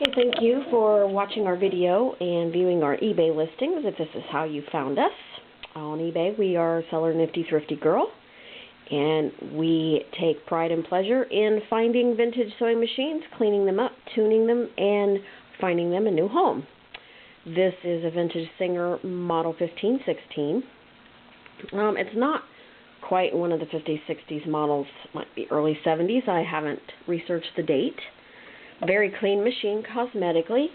Okay, thank you for watching our video and viewing our eBay listings. If this is how you found us on eBay, we are Seller Nifty Thrifty Girl, and we take pride and pleasure in finding vintage sewing machines, cleaning them up, tuning them, and finding them a new home. This is a vintage Singer Model 1516. It's not quite one of the 50s, 60s models, might be early 70s. I haven't researched the date. Very clean machine cosmetically.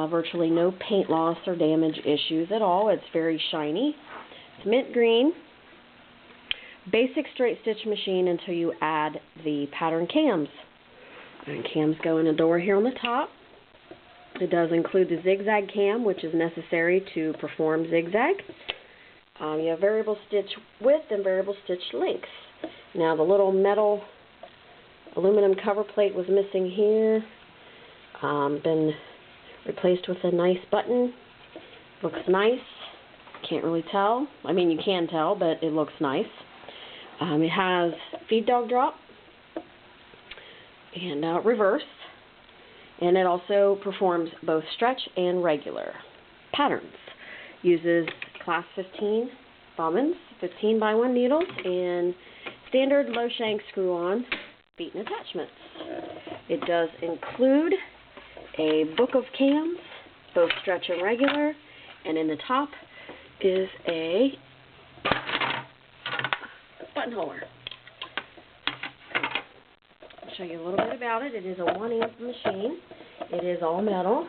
Virtually no paint loss or damage issues at all. It's very shiny. It's mint green. Basic straight stitch machine until you add the pattern cams. And cams go in a door here on the top. It does include the zigzag cam, which is necessary to perform zigzag. You have variable stitch width and variable stitch length. Now the little metal aluminum cover plate was missing here. Been replaced with a nice button. Looks nice. Can't really tell. I mean, you can tell, but it looks nice. It has feed dog drop and reverse. And it also performs both stretch and regular patterns. Uses class 15 bobbins, 15 by 1 needles, and standard low shank screw-on feet and attachments. It does include a book of cams, both stretch and regular, and in the top is a button holder. I'll show you a little bit about it. It is a 1 amp machine. It is all metal.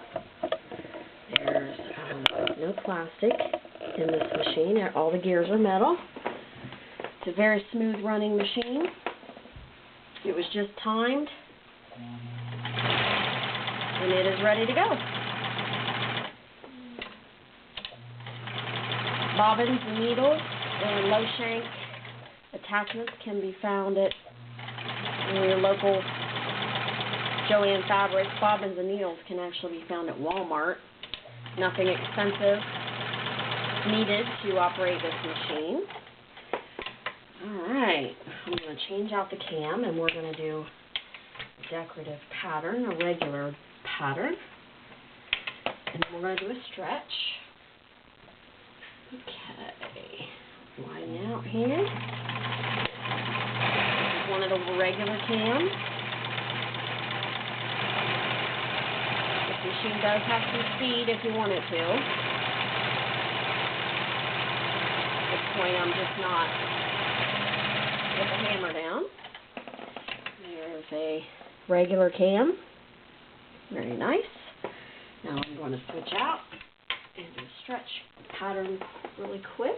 There's no plastic in this machine. All the gears are metal. It's a very smooth running machine. It was just timed, and it is ready to go. Bobbins and needles and low shank attachments can be found at your local Joann Fabrics. Bobbins and needles can actually be found at Walmart. Nothing expensive needed to operate this machine. Alright, I'm going to change out the cam, and we're going to do a decorative pattern, a regular pattern. And then we're going to do a stretch. Okay, widen out here. This is one of the regular cams. This machine does have some speed if you want it to. At this point, I'm just not with the hammer down. There's a regular cam. Very nice. Now I'm going to switch out and do a stretch pattern really quick.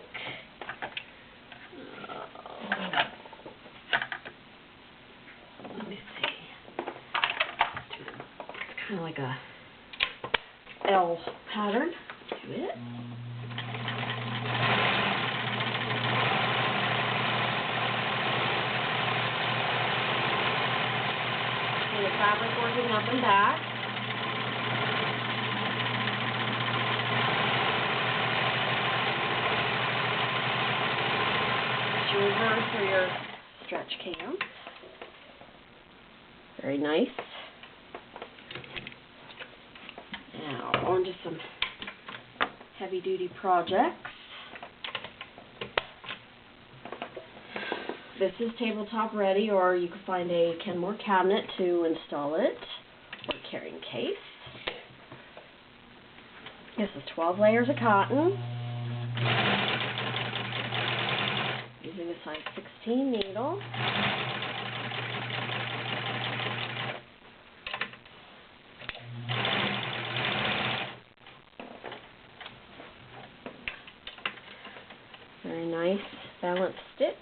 Let me see. It's kind of like a L pattern to it. The fabric working up and back. Your reverse for your stretch cam. Very nice. Now on to some heavy duty projects. This is tabletop ready, or you can find a Kenmore cabinet to install it, or carrying case. This is 12 layers of cotton, using a size 16 needle. Very nice balanced stitch.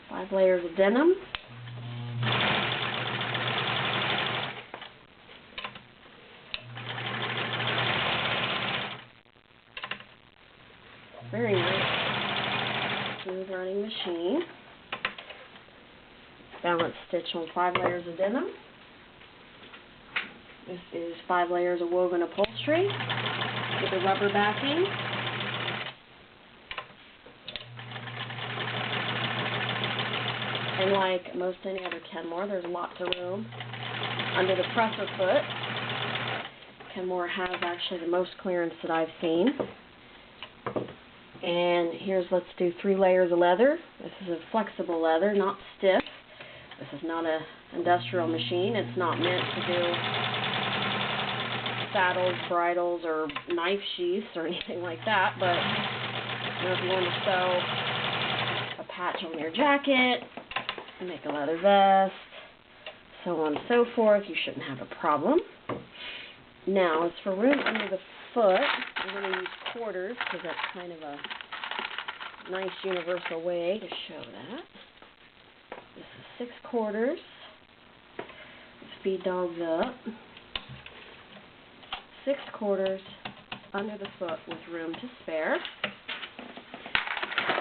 5 layers of denim. Very nice, smooth running machine. Balanced stitch on 5 layers of denim. This is 5 layers of woven upholstery with a rubber backing. And like most any other Kenmore, there's lots of room under the presser foot. Kenmore has actually the most clearance that I've seen. And let's do 3 layers of leather. This is a flexible leather, not stiff. This is not an industrial machine. It's not meant to do saddles, bridles, or knife sheaths or anything like that, but if you want to sew a patch on your jacket, make a leather vest, so on and so forth, you shouldn't have a problem. Now, as for room under the foot, I'm going to use quarters because that's kind of a nice universal way to show that. This is 6 quarters. Speed dogs up. 6 quarters under the foot with room to spare.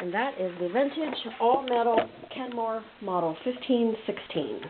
And that is the vintage all-metal Kenmore model 1516.